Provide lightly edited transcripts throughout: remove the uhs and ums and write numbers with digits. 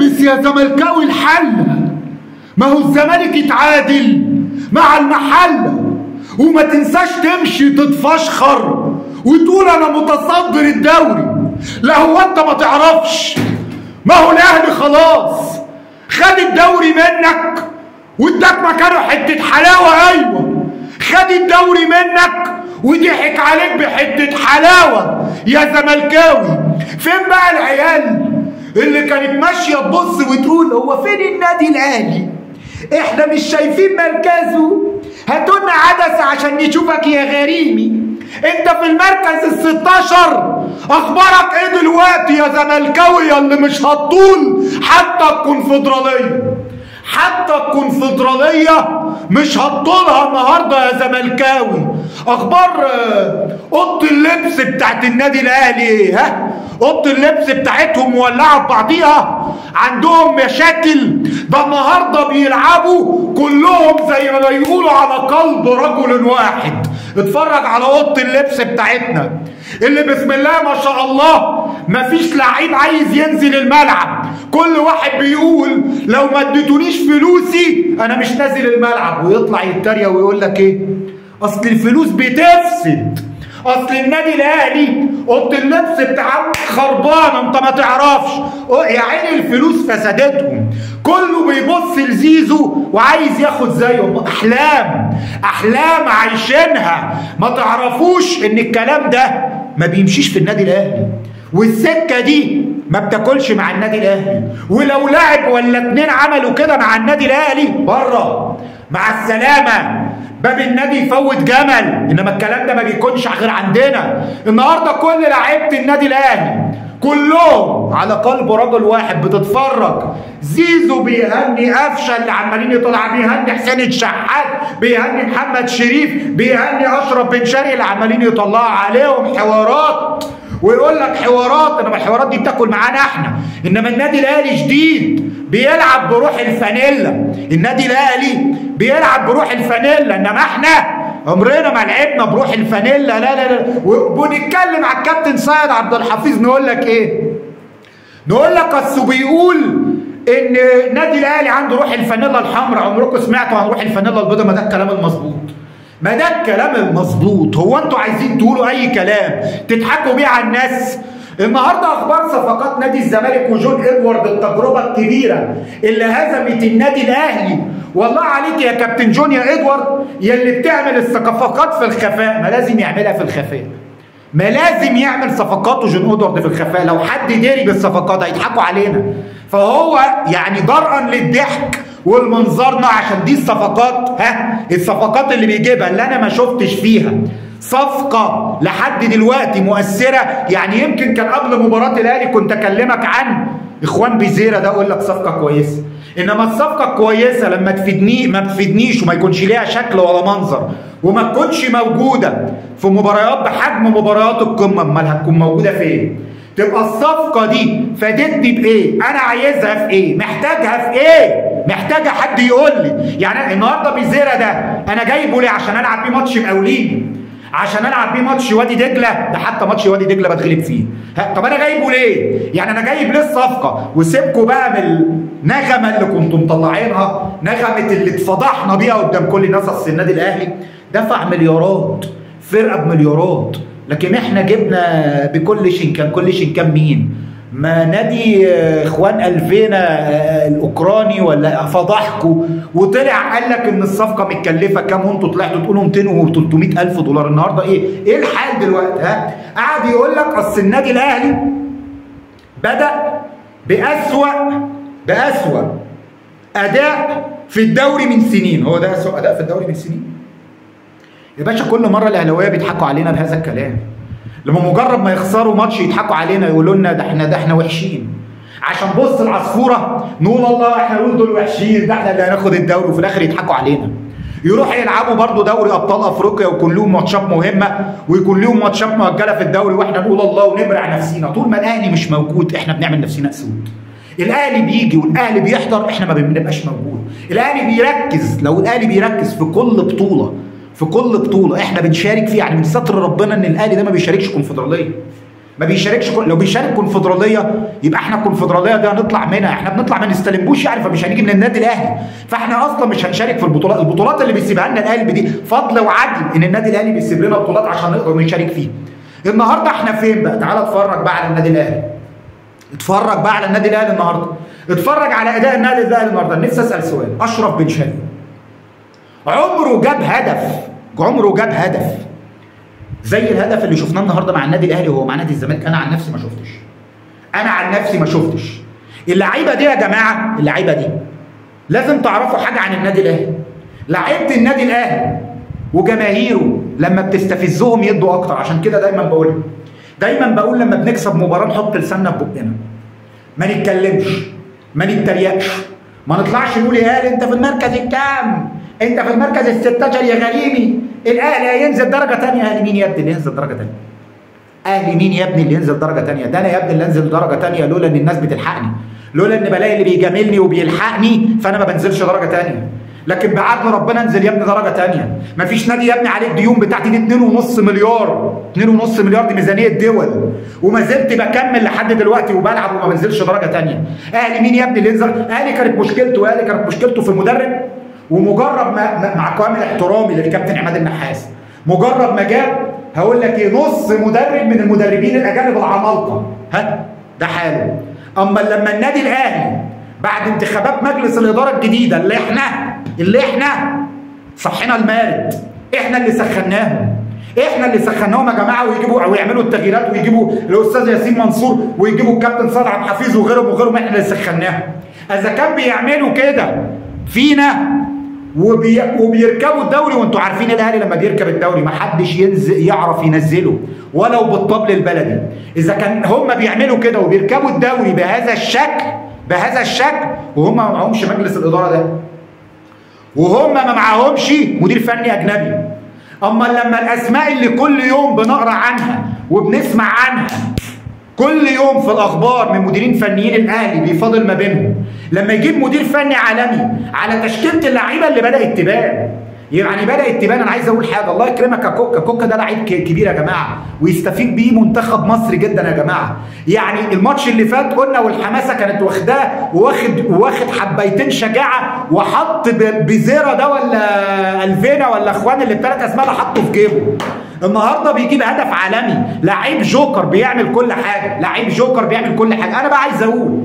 البس يا زملكاوي الحله، ما هو الزمالك يتعادل مع المحله، وما تنساش تمشي تتفشخر وتقول انا متصدر الدوري. لا هو انت ما تعرفش، ما هو الاهلي خلاص خد الدوري منك واداك مكانه حته حلاوه. ايوه خد الدوري منك وضحك عليك بحته حلاوه يا زملكاوي. فين بقى العيال اللي كانت ماشيه تبص وتقول هو فين النادي الاهلي؟ احنا مش شايفين مركزه، هاتولنا عدسه عشان نشوفك يا غريمي. انت في المركز ال16، اخبارك ايه دلوقتي يا زملكاوي يا اللي مش هتطول حتى الكونفدراليه؟ حتى الكونفدراليه مش هتطولها النهارده يا زملكاوي. اخبار اوضه اللبس بتاعت النادي الاهلي ايه؟ ها؟ اوضه اللبس بتاعتهم مولعه ببعضيها، عندهم مشاكل. ده النهارده بيلعبوا كلهم زي ما بيقولوا على قلب رجل واحد. اتفرج على اوضه اللبس بتاعتنا اللي بسم الله ما شاء الله مفيش لعيب عايز ينزل الملعب. كل واحد بيقول لو ما اديتونيش فلوسي انا مش نازل الملعب، ويطلع يتريق ويقول لك ايه؟ اصل الفلوس بتفسد، اصل النادي الاهلي اوضه اللبس بتاعه خربانه انت ما تعرفش. يا عيني الفلوس فسدتهم، كله بيبص لزيزو وعايز ياخد زيه. احلام عايشينها، ما تعرفوش ان الكلام ده ما بيمشيش في النادي الاهلي، والسكه دي ما بتاكلش مع النادي الاهلي. ولو لاعب ولا اتنين عملوا كده مع النادي الاهلي بره، مع السلامه، باب النادي يفوت جمل. انما الكلام ده ما بيكونش غير عندنا. النهارده كل لعيبه النادي الاهلي كلهم على قلب رجل واحد بتتفرج. زيزو بيهني قفشه اللي عمالين يطلع، بيهني حسين الشحات، بيهني محمد شريف، بيهني اشرف بن شرقي اللي عمالين يطلعوا عليهم حوارات ويقول لك حوارات. انما الحوارات دي بتاكل معانا احنا. انما النادي الاهلي جديد بيلعب بروح الفانيلا. النادي الاهلي بيلعب بروح الفانيلا، انما احنا عمرنا ما لعبنا بروح الفانيلا. لا وبنتكلم على الكابتن سيد عبد الحفيظ نقول لك ايه؟ نقول لك اصل بيقول ان النادي الاهلي عنده روح الفانيلا الحمراء. عمركم سمعتوا عن روح الفانيلا البيضاء؟ ما ده الكلام المظبوط، ما ده الكلام المظبوط. هو انتوا عايزين تقولوا اي كلام تضحكوا بيه على الناس؟ النهارده اخبار صفقات نادي الزمالك وجون ادوارد، التجربه الكبيره اللي هزمت النادي الاهلي. والله عليك يا كابتن جون يا ادوارد يا اللي بتعمل الصفقات في الخفاء. ما لازم يعملها في الخفاء، ما لازم يعمل صفقاته جون ادوارد في الخفاء. لو حد داري بالصفقات هيضحكوا علينا. فهو يعني درءا للضحك والمنظرنا عشان دي الصفقات. الصفقات اللي بيجيبها اللي انا ما شفتش فيها صفقه لحد دلوقتي مؤثره. يعني يمكن كان قبل مباراه الاهلي كنت اكلمك عن اخوان بيزيرة ده اقول لك صفقه كويسه. انما الصفقه الكويسه لما ما تفيدنيش وما يكونش ليها شكل ولا منظر وما تكونش موجوده في مباريات بحجم مباريات القمه، امال هتكون موجوده فين؟ تبقى الصفقه دي فادتني بايه؟ انا عايزها في ايه؟ محتاجها في ايه؟ محتاجه حد يقول لي. يعني النهارده بيزيرة ده انا جايبه ليه؟ عشان العب بيه ماتش مقاولين، عشان العب بيه ماتش وادي دجله. ده حتى ماتش وادي دجله بتغلب فيه. طب انا جايبه ليه؟ يعني انا جايب ليه الصفقه؟ وسيبكوا بقى من النغمه اللي كنتوا مطلعينها، نغمه اللي اتفضحنا بيها قدام كل الناس. اصل النادي الاهلي دفع مليارات، فرقه بمليارات، لكن احنا جبنا بكل شنكان. كل شنكان مين؟ ما نادي اخوان الفينا الاوكراني ولا فضحكوا وطلع قال لك ان الصفقه متكلفه كام، وانتوا طلعتوا تقولوا 200 و 300 الف دولار. النهارده ايه الحال دلوقتي؟ قاعد يقول لك اصل النادي الاهلي بدا باسوا اداء في الدوري من سنين. هو ده اسوا اداء في الدوري من سنين يا باشا؟ كل مره الاهلاويه بيضحكوا علينا بهذا الكلام. لما مجرد ما يخسروا ماتش يضحكوا علينا يقولوا لنا ده احنا وحشين. عشان بص العصفوره نقول الله احنا نقول دول وحشين، ده احنا اللي هناخد الدوري، وفي الاخر يضحكوا علينا. يروحوا يلعبوا برضه دوري ابطال افريقيا ويكون لهم ماتشات مهمه ويكون لهم ماتشات مؤجله في الدوري، واحنا نقول الله ونبرع نفسينا. طول ما الاهلي مش موجود احنا بنعمل نفسنا اسود. الاهلي بيجي والاهلي بيحضر احنا ما بنبقاش موجود. الاهلي بيركز، لو الاهلي بيركز في كل بطوله، في كل بطوله احنا بنشارك فيها. يعني من ستر ربنا ان الاهلي ده ما بيشاركش كونفدراليه، ما بيشاركش. لو بيشارك كونفدراليه يبقى احنا الكونفدراليه دي هنطلع منها، احنا بنطلع ما نستلمبوش يعني، فمش هنيجي من النادي الاهلي، فاحنا اصلا مش هنشارك في البطولات اللي بيسيبها لنا القلب دي. فضل وعدل ان النادي الاهلي بيسيب لنا بطولات عشان نقدر نشارك فيها. النهارده احنا فين بقى؟ تعالى اتفرج بقى على النادي الاهلي. اتفرج بقى على النادي الاهلي النهارده، اتفرج على اداء النادي الاهلي النهارده. نفسي اسال سؤال، اشرف بن شرقي عمره جاب هدف زي الهدف اللي شفناه النهارده مع النادي الاهلي وهو مع نادي الزمالك؟ انا عن نفسي ما شفتش. اللعيبه دي يا جماعه، اللعيبه دي لازم تعرفوا حاجه عن النادي الاهلي. لعيبه النادي الاهلي وجماهيره لما بتستفزهم يدوا اكتر. عشان كده دايما بقول لما بنكسب مباراه نحط لساننا في بقنا، ما نتكلمش، ما نتريقش، ما نطلعش نقول يا اهلي انت في المركز الكام؟ انت في المركز ال 16 يا غريمي، الاهلي هينزل درجه ثانيه. اهلي مين يا ابني اللي ينزل درجه ثانيه؟ اهلي مين يا ابني اللي ينزل درجه ثانيه؟ ده انا يا ابني اللي انزل درجه ثانيه لولا ان الناس بتلحقني، لولا ان بلاقي اللي بيجاملني وبيلحقني فانا ما بنزلش درجه ثانيه. لكن بعدل ربنا انزل يا ابني درجه ثانيه. مفيش نادي يا ابني عليه الديون بتاعتي دي 2.5 مليار، 2.5 مليار دي ميزانيه دول، وما زلت بكمل لحد دلوقتي وبلعب وما بنزلش درجه ثانيه. اهلي مين يا ابني اللي ينزل؟ اهلي كانت مشكلته في المدرب، ومجرد ما مع كامل احترامي للكابتن عماد النحاس، مجرد ما جاب هقول لك ايه نص مدرب من المدربين الاجانب العمالقه، ده حاله. اما لما النادي الاهلي بعد انتخابات مجلس الاداره الجديده اللي احنا صحينا المارد، احنا اللي سخناهم يا جماعه، ويعملوا التغييرات ويجيبوا الاستاذ ياسين منصور ويجيبوا الكابتن سيد عبد الحفيظ وغيرهم، احنا اللي سخناهم. اذا كان بيعملوا كده فينا وبيركبوا الدوري، وانتوا عارفين الاهلي لما بيركب الدوري ما حدش يعرف ينزله ولو بالطبل البلدي. اذا كان هم بيعملوا كده وبيركبوا الدوري بهذا الشكل وهم ما معهمش مجلس الاداره ده، وهم ما معهمش مدير فني اجنبي، اما لما الاسماء اللي كل يوم بنقرا عنها وبنسمع عنها كل يوم في الاخبار من مديرين فنيين الاهلي بيفاضل ما بينهم، لما يجيب مدير فني عالمي على تشكيله اللعيبه اللي بدات تبان، انا عايز اقول حاجه، الله يكرمك يا كوكا ده لعيب كبير يا جماعه، ويستفيد بيه منتخب مصر جدا يا جماعه. يعني الماتش اللي فات قلنا والحماسه كانت واخداه واخد حبيتين شجاعه، وحط بزيرا ده ولا الفينا ولا اخوان اللي بثلاث اسماء ده حطه في جيبه. النهارده بيجيب هدف عالمي، لعيب جوكر بيعمل كل حاجه، انا بقى عايز اقول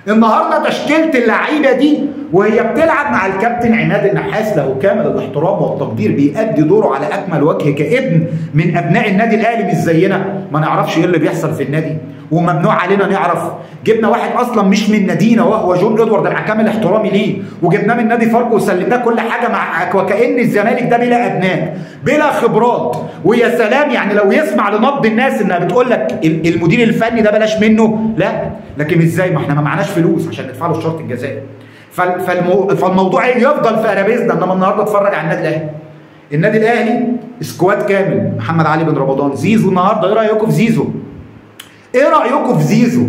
النهارده تشكيله اللعيبه دي وهي بتلعب مع الكابتن عماد النحاس له كامل الاحترام والتقدير، بيأدي دوره على اكمل وجه كابن من ابناء النادي الاهلي، مش زينا ما نعرفش ايه اللي بيحصل في النادي وممنوع علينا نعرف. جبنا واحد اصلا مش من نادينا وهو جون ادوارد مع كامل احترامي ليه، وجبناه من نادي فاركو وسلمناه كل حاجه مع وكأن الزمالك ده بلا ابناء بلا خبرات. ويا سلام يعني لو يسمع لنبض الناس انها بتقول لك المدير الفني ده بلاش منه، لا لكن ازاي؟ ما احنا ما معناش فلوس عشان ندفع له الشرط الجزائي. فالموضوع يفضل في ارابيزنا. انما النهارده اتفرج على النادي الاهلي سكواد كامل، محمد علي بن رمضان، زيزو النهارده. ايه رايكم في زيزو؟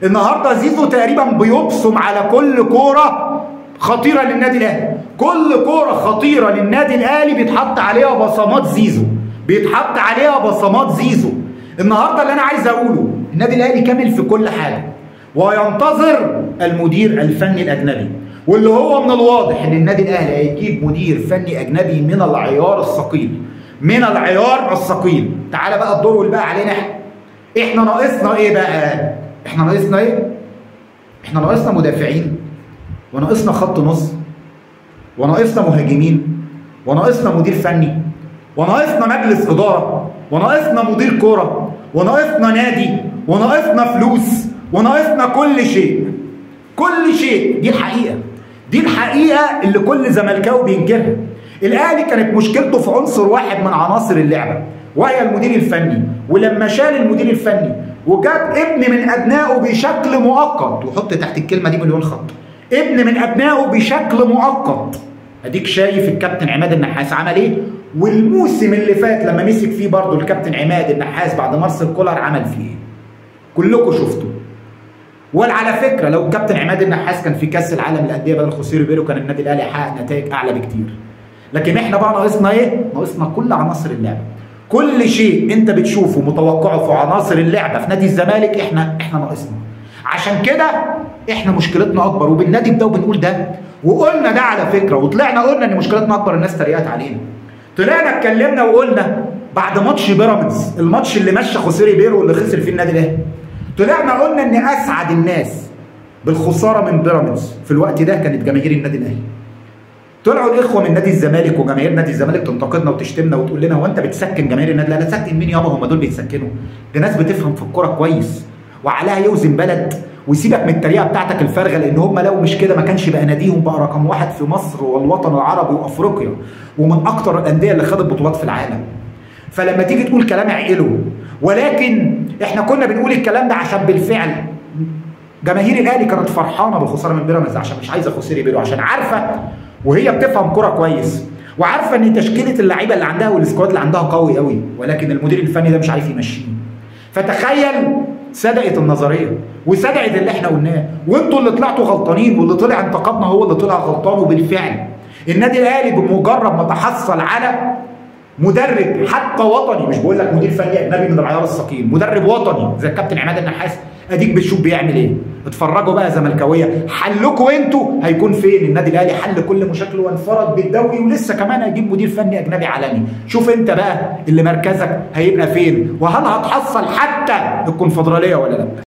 النهارده زيزو تقريبا بيبصم على كل كوره خطيره للنادي الاهلي، كل كوره خطيره للنادي الاهلي بيتحط عليها بصمات زيزو، النهارده اللي انا عايز اقوله النادي الاهلي كامل في كل حاجه، وينتظر المدير الفني الاجنبي، واللي هو من الواضح ان النادي الاهلي هيجيب مدير فني اجنبي من العيار الثقيل. تعالى بقى الدور اللي بقى علينا احنا ناقصنا ايه بقى؟ احنا ناقصنا مدافعين، وناقصنا خط نص، وناقصنا مهاجمين، وناقصنا مدير فني، وناقصنا مجلس اداره، وناقصنا مدير كوره، وناقصنا نادي، وناقصنا فلوس، وناقصنا كل شيء. دي الحقيقه اللي كل زملكاوي بينكرها. الاهلي كانت مشكلته في عنصر واحد من عناصر اللعبه وهي المدير الفني، ولما شال المدير الفني وجاب ابن من ابنائه بشكل مؤقت، وحط تحت الكلمه دي مليون خط، ابن من ابنائه بشكل مؤقت. اديك شايف الكابتن عماد النحاس عمل ايه، والموسم اللي فات لما مسك فيه برضه الكابتن عماد النحاس بعد مارسيل كولر عمل فيه ايه؟ كلكم شفتوا. وعلى فكره لو الكابتن عماد النحاس كان في كاس العالم للانديه بدل خوسيه ريبيرو كان النادي الاهلي هيحقق نتائج اعلى بكتير. لكن احنا بقى ناقصنا ايه؟ ناقصنا كل عناصر اللعبه، كل شيء انت بتشوفه متوقعه في عناصر اللعبه في نادي الزمالك احنا ناقصنا. عشان كده احنا مشكلتنا اكبر، وبالنادي ده وبنقول ده، وقلنا ده على فكره، وطلعنا قلنا ان مشكلتنا اكبر. الناس تريقت علينا، طلعنا اتكلمنا وقلنا بعد ماتش بيراميدز، الماتش اللي مشى خوسيه ريبيرو واللي خسر فيه النادي الاهلي، طلعنا قلنا ان اسعد الناس بالخساره من بيراميدز في الوقت ده كانت جماهير النادي الاهلي. طلعوا الاخوه من نادي الزمالك وجماهير نادي الزمالك تنتقدنا وتشتمنا وتقول لنا هو انت بتسكن جماهير النادي؟ لا، سكن مين يابا؟ هم دول بيتسكنوا؟ دي ناس بتفهم في الكوره كويس وعليها يوزن بلد. وسيبك من التريقه بتاعتك الفارغه، لان هم لو مش كده ما كانش بقى ناديهم بقى رقم 1 في مصر والوطن العربي وافريقيا، ومن اكتر الانديه اللي خدت بطولات في العالم. فلما تيجي تقول كلام اعقله، ولكن احنا كنا بنقول الكلام ده عشان بالفعل جماهير الاهلي كانت فرحانه بالخساره من بيراميدز، عشان مش عايزه خوسيه ريبيرو، عشان عارفه وهي بتفهم كوره كويس وعارفه ان تشكيله اللعيبه اللي عندها والسكواد اللي عندها قوي قوي، ولكن المدير الفني ده مش عارف يمشيه. فتخيل صدقت النظريه وصدقت اللي احنا قلناه، وانتوا اللي طلعتوا غلطانين، واللي طلع انتقدنا هو اللي طلع غلطان. وبالفعل النادي الاهلي بمجرد ما تحصل على مدرب حتى وطني، مش بقول لك مدير فني اجنبي من العيار الثقيل، مدرب وطني زي الكابتن عماد النحاس، اديك بتشوف بيعمل ايه. اتفرجوا بقى زملكاويه، حلكم انتوا هيكون فين؟ النادي الاهلي حل كل مشاكله وانفرد بالدوري، ولسه كمان هيجيب مدير فني اجنبي عالمي. شوف انت بقى اللي مركزك هيبقى فين، وهل هتحصل حتى الكونفدراليه ولا لا؟